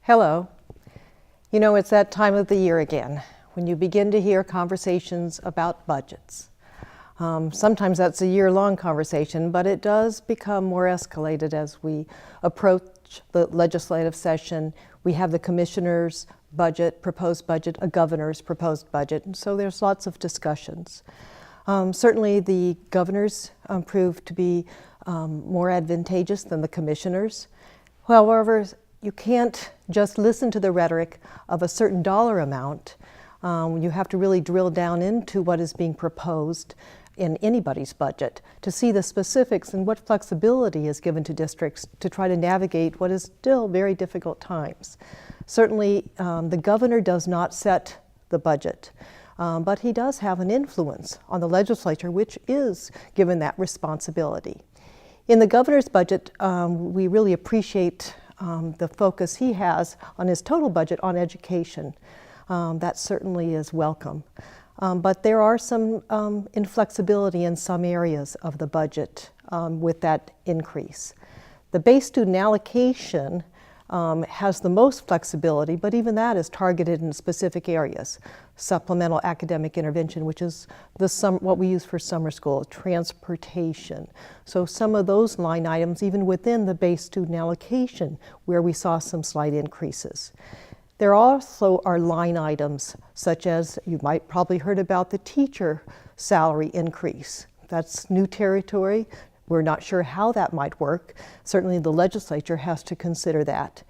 Hello. You know, it's that time of the year again when you begin to hear conversations about budgets. Sometimes that's a year-long conversation, but it does become more escalated as we approach the legislative session. We have the commissioner's budget, proposed budget, a governor's proposed budget, and so there's lots of discussions. Certainly the governor's proved to be more advantageous than the commissioner's. However, you can't just listen to the rhetoric of a certain dollar amount. You have to really drill down into what is being proposed in anybody's budget to see the specifics and what flexibility is given to districts to try to navigate what is still very difficult times. Certainly, the governor does not set the budget, but he does have an influence on the legislature, which is given that responsibility. In the governor's budget, we really appreciate the focus he has on his total budget on education. That certainly is welcome. But there are some inflexibility in some areas of the budget with that increase. The base student allocation has the most flexibility, but even that is targeted in specific areas. Supplemental academic intervention, which is what we use for summer school, transportation. So some of those line items, even within the base student allocation, where we saw some slight increases. There also are line items, such as you might probably heard about the teacher salary increase. That's new territory. We're not sure how that might work. Certainly the legislature has to consider that.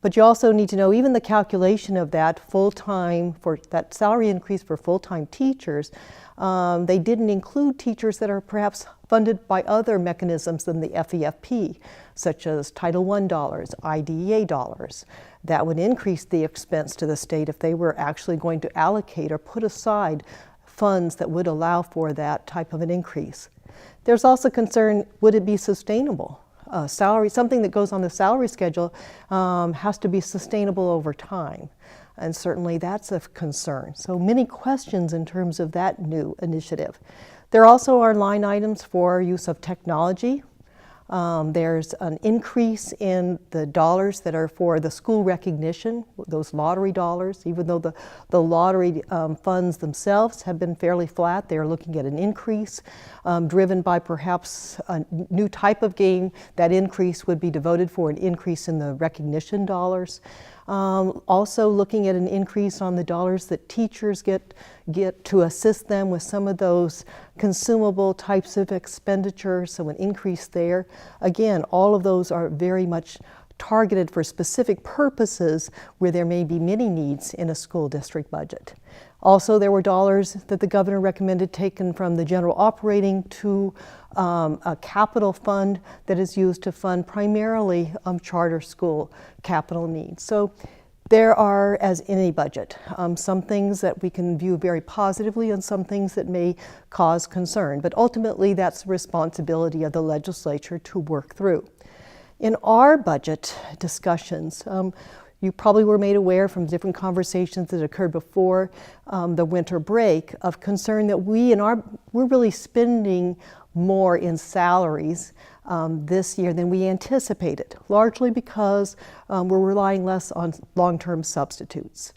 But you also need to know even the calculation of that full-time, for that salary increase for full-time teachers, they didn't include teachers that are perhaps funded by other mechanisms than the FEFP, such as Title I dollars, IDEA dollars. That would increase the expense to the state if they were actually going to allocate or put aside funds that would allow for that type of an increase. There's also concern, would it be sustainable? Salary, something that goes on the salary schedule has to be sustainable over time. And certainly that's a concern. So many questions in terms of that new initiative. There also are line items for use of technology. There's an increase in the dollars that are for the school recognition, those lottery dollars. Even though the lottery funds themselves have been fairly flat, they're looking at an increase driven by perhaps a new type of game. That increase would be devoted for an increase in the recognition dollars. Also looking at an increase on the dollars that teachers get to assist them with some of those consumable types of expenditures, so an increase there. Again, all of those are very much targeted for specific purposes where there may be many needs in a school district budget. Also, there were dollars that the governor recommended taken from the general operating to a capital fund that is used to fund primarily charter school capital needs. So there are, as in any budget, some things that we can view very positively and some things that may cause concern. But ultimately, that's the responsibility of the legislature to work through. In our budget discussions, you probably were made aware from different conversations that occurred before the winter break of concern that we're really spending more in salaries this year than we anticipated, largely because we're relying less on long-term substitutes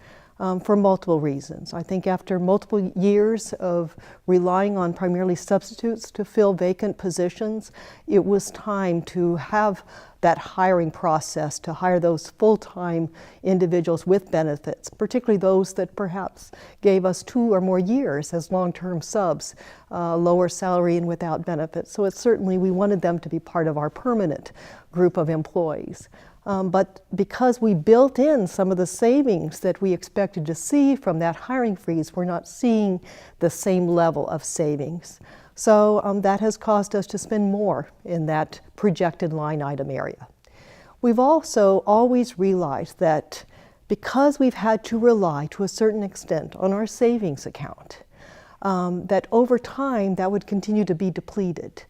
for multiple reasons. I think after multiple years of relying on primarily substitutes to fill vacant positions, it was time to have that hiring process to hire those full-time individuals with benefits, particularly those that perhaps gave us 2 or more years as long-term subs, lower salary and without benefits. So it's certainly, we wanted them to be part of our permanent group of employees. But because we built in some of the savings that we expected to see from that hiring freeze, we're not seeing the same level of savings. So that has caused us to spend more in that projected line item area. We've also always realized that because we've had to rely to a certain extent on our savings account, that over time that would continue to be depleted.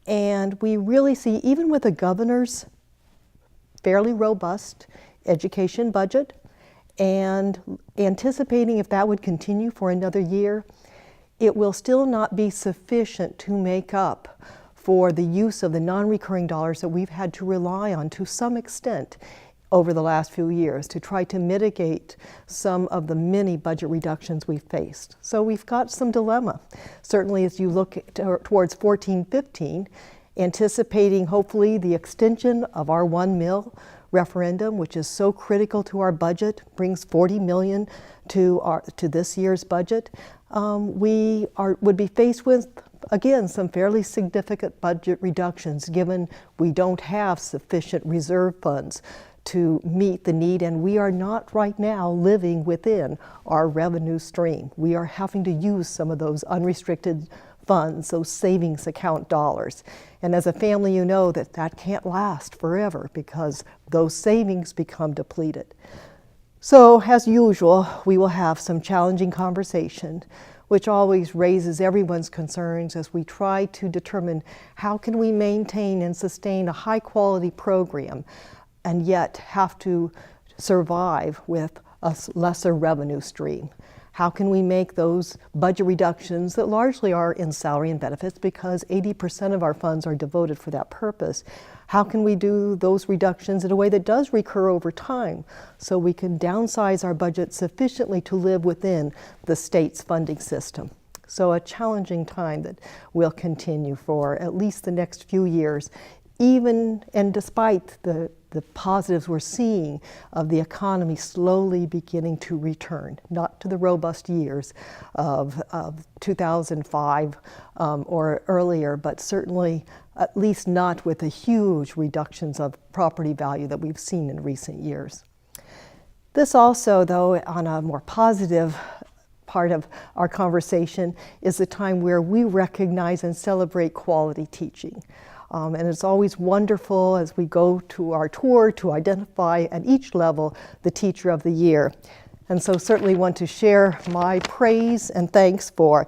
And we really see, even with the governor's fairly robust education budget, and anticipating if that would continue for another year, it will still not be sufficient to make up for the use of the non-recurring dollars that we've had to rely on to some extent over the last few years to try to mitigate some of the many budget reductions we've faced. So we've got some dilemma. Certainly as you look towards 14-15, anticipating hopefully the extension of our 1 mil referendum, which is so critical to our budget, brings $40 million to this year's budget. Would be faced with, again, some fairly significant budget reductions given we don't have sufficient reserve funds to meet the need, and we are not right now living within our revenue stream. We are having to use some of those unrestricted funds, those savings account dollars. And as a family, you know that that can't last forever because those savings become depleted. So as usual, we will have some challenging conversation, which always raises everyone's concerns as we try to determine how can we maintain and sustain a high quality program and yet have to survive with a lesser revenue stream. How can we make those budget reductions that largely are in salary and benefits because 80% of our funds are devoted for that purpose? How can we do those reductions in a way that does recur over time so we can downsize our budget sufficiently to live within the state's funding system? So a challenging time that will continue for at least the next few years, even and despite the positives we're seeing of the economy slowly beginning to return, not to the robust years of 2005 or earlier, but certainly at least not with the huge reductions of property value that we've seen in recent years. This also, though, on a more positive part of our conversation, is the time where we recognize and celebrate quality teaching. And it's always wonderful as we go to our tour to identify at each level the Teacher of the Year. And so certainly want to share my praise and thanks for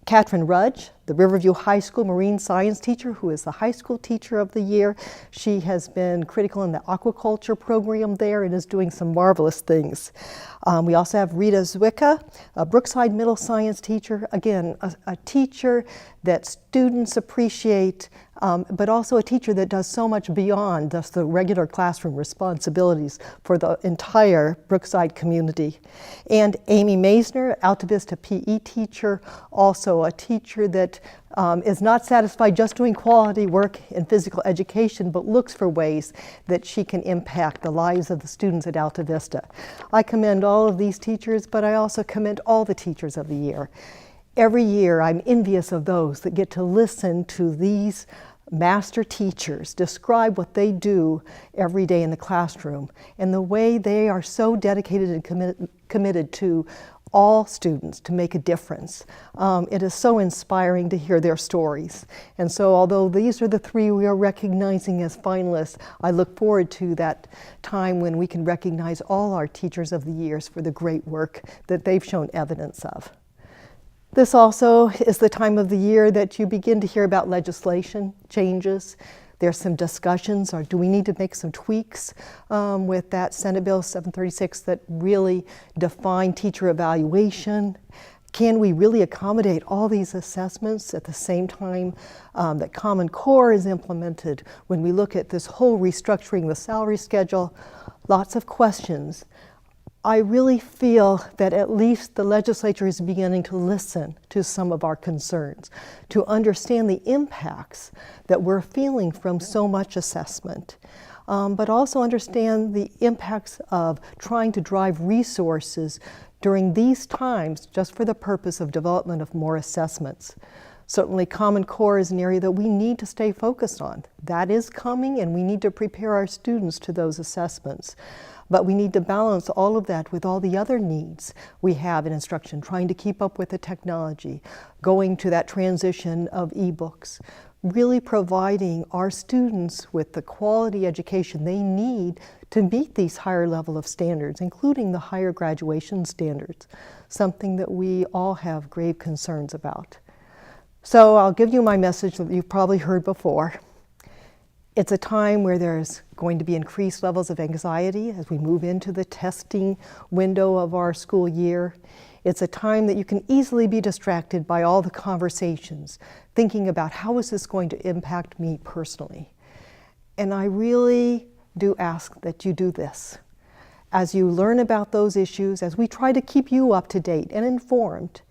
Katrin Rudge, the Riverview High School Marine Science teacher, who is the High School Teacher of the Year. She has been critical in the aquaculture program there and is doing some marvelous things. We also have Rita Zwicka, a Brookside Middle Science teacher. Again, a teacher that students appreciate, but also a teacher that does so much beyond just the regular classroom responsibilities for the entire Brookside community. And Amy Maisner, Alta Vista PE teacher, also a teacher that is not satisfied just doing quality work in physical education, but looks for ways that she can impact the lives of the students at Alta Vista. I commend all of these teachers, but I also commend all the Teachers of the Year. Every year, I'm envious of those that get to listen to these master teachers describe what they do every day in the classroom and the way they are so dedicated and committed to all students to make a difference. It is so inspiring to hear their stories. And so although these are the three we are recognizing as finalists, I look forward to that time when we can recognize all our Teachers of the Years for the great work that they've shown evidence of. This also is the time of the year that you begin to hear about legislation changes. There's some discussions, or do we need to make some tweaks with that Senate Bill 736 that really define teacher evaluation? Can we really accommodate all these assessments at the same time that Common Core is implemented? When we look at this whole restructuring the salary schedule, lots of questions. I really feel that at least the legislature is beginning to listen to some of our concerns, to understand the impacts that we're feeling from so much assessment, but also understand the impacts of trying to drive resources during these times just for the purpose of development of more assessments. Certainly Common Core is an area that we need to stay focused on. That is coming, and we need to prepare our students to those assessments. But we need to balance all of that with all the other needs we have in instruction, trying to keep up with the technology, going to that transition of ebooks, really providing our students with the quality education they need to meet these higher level of standards, including the higher graduation standards, something that we all have grave concerns about. So I'll give you my message that you've probably heard before. It's a time where there's going to be increased levels of anxiety as we move into the testing window of our school year. It's a time that you can easily be distracted by all the conversations, thinking about how is this going to impact me personally. And I really do ask that you do this. As you learn about those issues, as we try to keep you up to date and informed,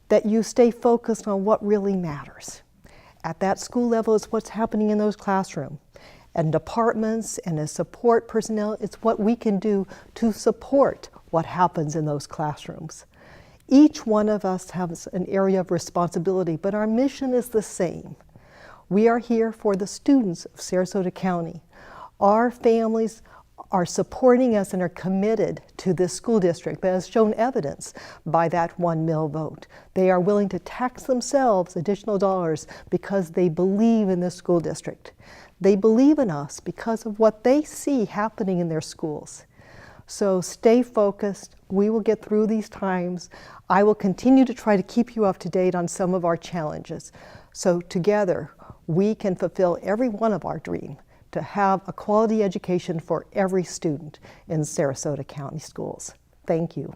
that you stay focused on what really matters. At that school level, it's what's happening in those classrooms. And departments and as support personnel, it's what we can do to support what happens in those classrooms. Each one of us has an area of responsibility, but our mission is the same. We are here for the students of Sarasota County. Our families are supporting us and are committed to this school district, but as shown evidence by that one mill vote. They are willing to tax themselves additional dollars because they believe in this school district. They believe in us because of what they see happening in their schools. So stay focused. We will get through these times. I will continue to try to keep you up to date on some of our challenges. So together, we can fulfill every one of our dreams to have a quality education for every student in Sarasota County schools. Thank you.